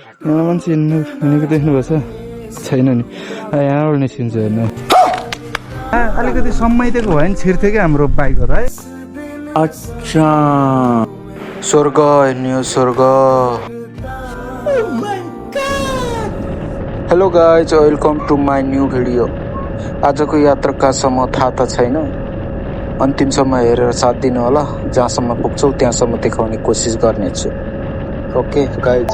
यहाँ मान्छे हिँडेको देख्नुभएको छैन नि यहाँबाट निस्किन्छ हेर्नु अलिकति सम्माइदिएको भयो नि छिर्थ्यो क्या हाम्रो बाइकहरू है अच्छा स्वर्ग हेर्ने स्वर्ग hello guys welcome to my new video आजको यात्रा कहाँसम्म थाहा त छैन अन्तिमसम्म हेरेर साथ दिनु होला जहाँसम्म पुग्छौ त्यहाँसम्म देखाउने कोसिस गर्नेछु ओके गाइज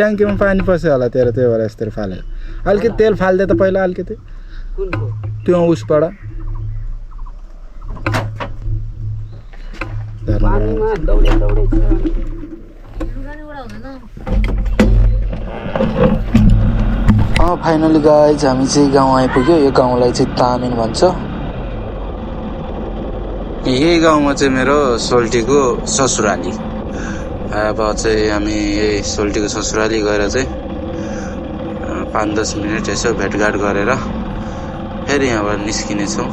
ट्याङ्कीमा पानी पस्यो होला तेरो त्यही भएर यस्तरी फाल्यो अलिकति तेल फाल्दे त पहिला अलिकति त्यो उसबाट फाइनली गाइज हामी चाहिँ गाउँ आइपुग्यो यो गाउँलाई चाहिँ तामिन भन्छ यही गाउँमा चाहिँ मेरो सोल्टीको ससुराली अब चाहिँ हामी यही सोल्टीको ससुराली गएर चाहिँ 5-10 मिनट यसो भेटघाट गरेर फेरि यहाँबाट निस्किनेछौँ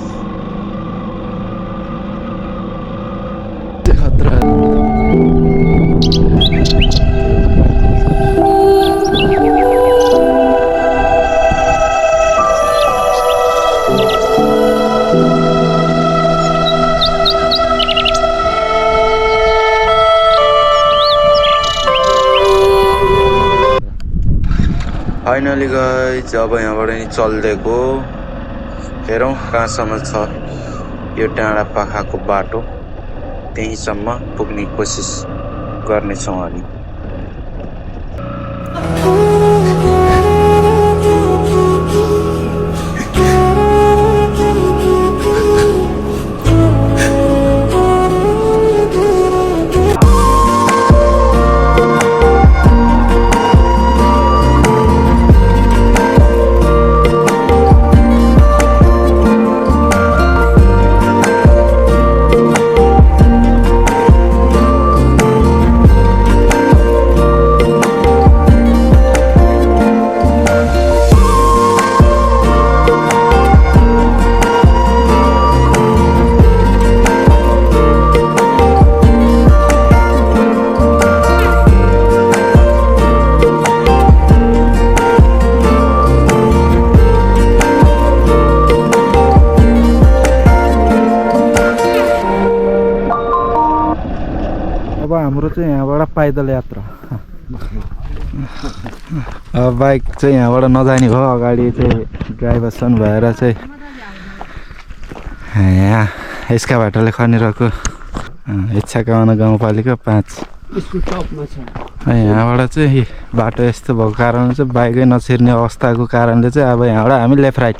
फाइनली गाइज अब यहाँबाट नि चल्देको हेरौँ कहाँसम्म छ यो डाँडा पाखाको बाटो त्यहीँसम्म पुग्ने कोसिस गर्नेछौँ हामी हाम्रो चाहिँ यहाँबाट पैदल यात्रा बाइक चाहिँ यहाँबाट नजाने भयो अगाडि चाहिँ ड्राइभर सन भएर चाहिँ यहाँ एस्काभाटरले खनिरहेको इच्छा कामना गाउँपालिका 5 यहाँबाट चाहिँ बाटो यस्तो भएको कारणले चाहिँ बाइकै नछिर्ने अवस्थाको कारणले चाहिँ अब यहाँबाट हामी लेफ्ट राइट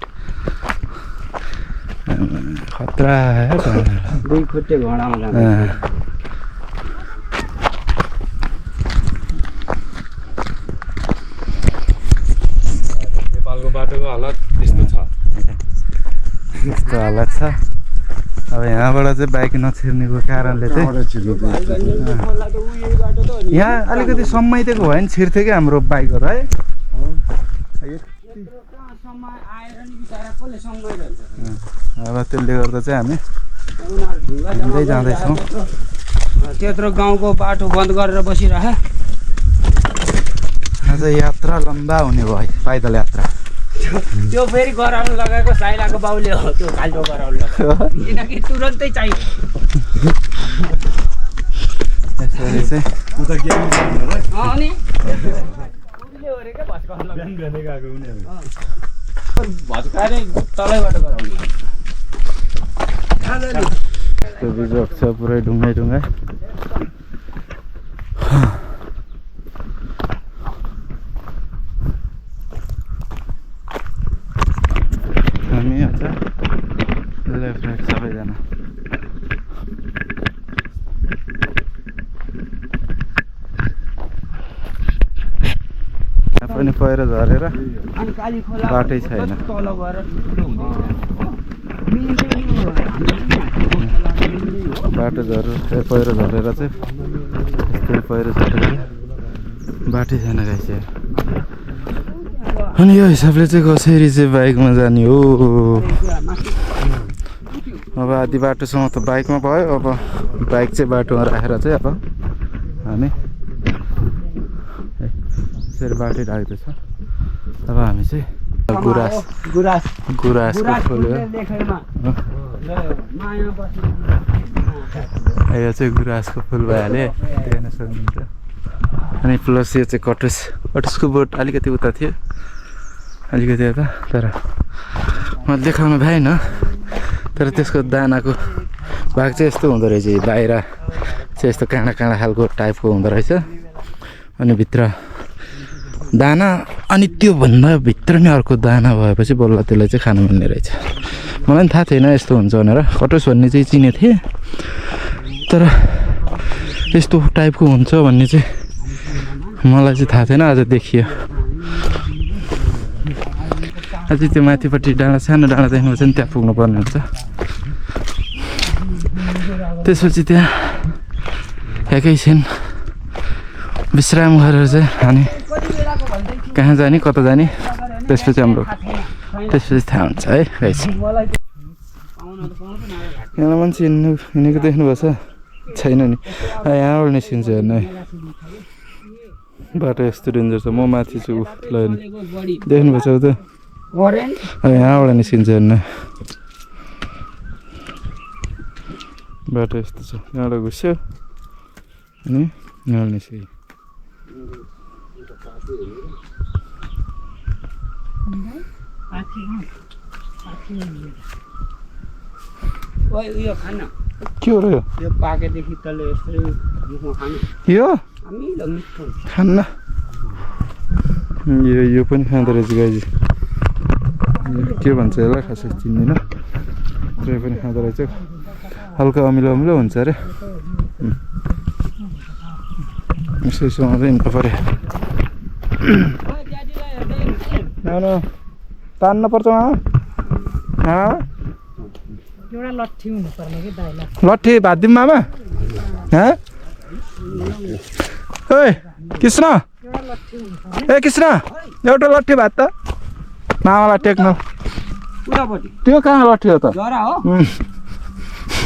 खतरा दुई खुट्टे घोडामा बाटोको हालत त्यस्तो छ यस्तो हालत छ अब यहाँबाट चाहिँ बाइक नछिर्नेको कारणले चाहिँ यहाँ अलिकति सम्माइदिएको भयो नि छिर्थ्यो क्या हाम्रो बाइकहरू है अब त्यसले गर्दा चाहिँ हामी हिँड्दै जाँदैछौँ त्यत्रो गाउँको बाटो बन्द गरेर बसिरह आज यात्रा लम्बा हुने भयो पैदल यात्रा त्यो फेरि गराउनु लगाएको साइलाको बाउले हो त्यो खाल्टो गराउनु लगाएको किनकि तुरन्तै चाहियो यसरी चाहिँ अनि भत्काएर तलैबाट गराउने यस्तो बिजोग छ पुरै ढुङ्गै ढुङ्गै हामी लेफ्ट राइट सबैजना यहाँ पनि पहिरो झरेर अनि काली खोला बाटै छैन तल गएर ठुलो हुँदैछ बाटो झरेर पहिरो झरेर चाहिँ यस्तै पहिरो झरेर बाटै छैन गाइस यार अनि यो हिसाबले चाहिँ कसरी चाहिँ बाइकमा जाने हो अब आधी बाटोसम्म त बाइकमा भयो अब बाइक चाहिँ बाटोमा राखेर चाहिँ अब हामी यसरी बाटै राख्दैछ अब हामी चाहिँ गुराँसको खोल्यो यो चाहिँ गुराँसको फुल भइहाल्यो हेर्न सक्नुहुन्छ अनि प्लस यो चाहिँ कटुसको बोट अलिकति उता थियो अलिकति यता तर म देखाउन भएन तर त्यसको दानाको भाग चाहिँ यस्तो हुँदो रहेछ बाहिर चाहिँ यस्तो काँडा काँडा खालको टाइपको हुँदो रहेछ अनि भित्र दाना अनि त्योभन्दा भित्र नै अर्को दाना भएपछि बल्ल त्यसलाई चाहिँ खानु मिल्ने रहेछ मलाई पनि थाहा थिएन यस्तो हुन्छ भनेर कटुस भन्ने चाहिँ चिनेको थिएँ तर यस्तो टाइपको हुन्छ भन्ने चाहिँ मलाई चाहिँ थाहा थिएन आज देखियो अझै त्यो माथिपट्टि डाँडा सानो डाँडा देख्नुहुन्छ नि त्यहाँ पुग्नु पर्ने हुन्छ त्यसपछि त्यहाँ एकैछिन विश्राम गरेर चाहिँ हामी कहाँ जाने कता जाने त्यसपछि हाम्रो त्यसपछि थाहा हुन्छ है गाइस यहाँ मान्छे हिँडेको देख्नुभएको छ छैन नि यहाँबाट निस्किन्छ हेर्नु है बाटो यस्तो डेन्जर छ म माथि छु ल देख्नुभएको छ त यहाँबाट निस्किन्छ हेर्नु बाटो यस्तो छ यहाँबाट घुस्यो अनि यहाँबाट निस्क्यो उयो खान के हो र यो पाकेदेखि तल यस्तो मुखमा खानु यो अमिलो मिठो खान्न यो पनि खाँदो रहेछ गाइजी के भन्छ यसलाई खासै चिन्दिनँ त्यो पनि खाँदो रहेछ हल्का अमिलो अमिलो हुन्छ अरे यसो सुहाउँदै हिँड्नु पऱ्यो तान्न पर्छ एउटा लट्ठी हुनुपर्ने कि दाइलाई लट्ठी भात दिउँ मामा ओए कृष्ण ए कृष्ण एउटा लट्ठी भात त मामालाई टेक्नु उतापट्टि त्यो कहाँ लट्ठी हो त जरा हो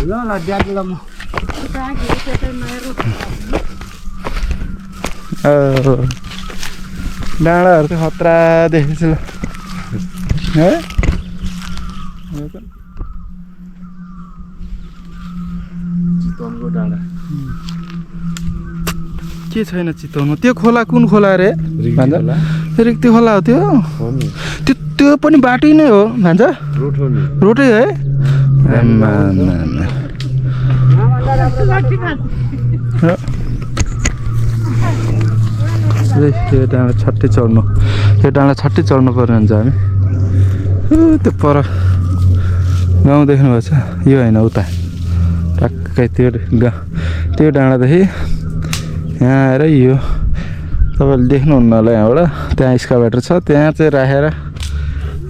ल ल ड्याडीलाई म डाँडाहरू त खतरा देखेको छु ल है चितवनको डाँडा के छैन चितवनमा त्यो खोला कुन खोला अरे भान्जा रिक्ती खोला हो त्यो त्यो पनि बाटै नै हो भान्जा रोटै है यो डाँडा छट्टै चढ्नु यो डाँडा छट्टै चढ्नु पर्ने हुन्छ हामी त्यो पर गाउँ देख्नुभएको छ यो होइन उता टक्कै त्यो डाँडादेखि यहाँ आएर यो तपाईँले देख्नुहुन्न होला यहाँबाट त्यहाँ स्काभेटर छ त्यहाँ चाहिँ राखेर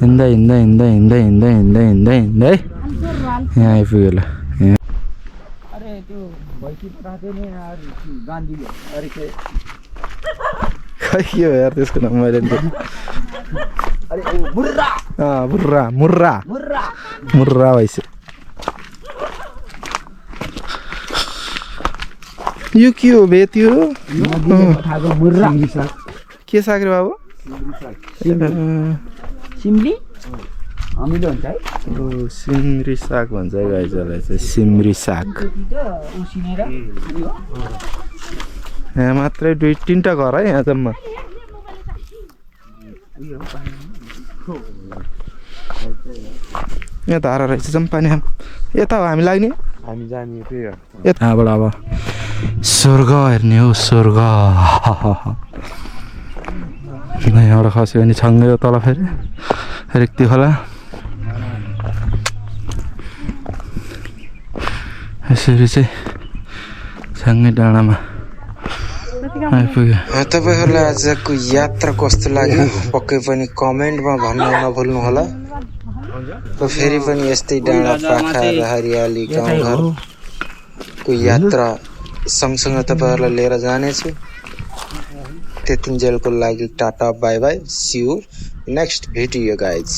हिँड्दा हिँड्दा हिँड्दा हिँड्दा हिँड्दा हिँड्दा हिँड्दा हिँड्दै यहाँ आइपुग्यो ल अरे त्यो भैँसी पठाएको नि गान्धीले अरे के खै के हो यार त्यसको नाम मैले अरे मुर्रा मुर्रा मुर्रा मुर्रा मुर्रा भइसक्यो यो के हो बे त्यो मुर्रा के साग रे बाबु सिमली अमिलो हुन्छ है सिमरी साग भन्छ गाइजलाई चाहिँ सिमरी साग उसिनेर यहाँ मात्रै 2-3टा घर है यहाँ जम्मा यहाँ धारा रहेछ जम्मा पानी यता हो हामी लाग्ने हामी जाने त्यही हो यताबाट अब स्वर्ग हेर्ने हो स्वर्ग यहाँबाट खस्यो भने छङ्गै तल फेरि रिक्ती खोला यसरी चाहिँ छाङ्गे डाँडामा आइपुग्यो। तपाईहरुलाई आजको यात्रा कस्तो लाग्यो पक्कै पनि कमेन्टमा भन्न नभुल्नु होला। फेरि पनि यस्तै डाँडा पाखा र हरियाली गाउँघरको यात्रा सँगसँगै तपाईहरुलाई लिएर जानेछु। त्यतिन्जेलको लागि tata bye bye, see you next video guys.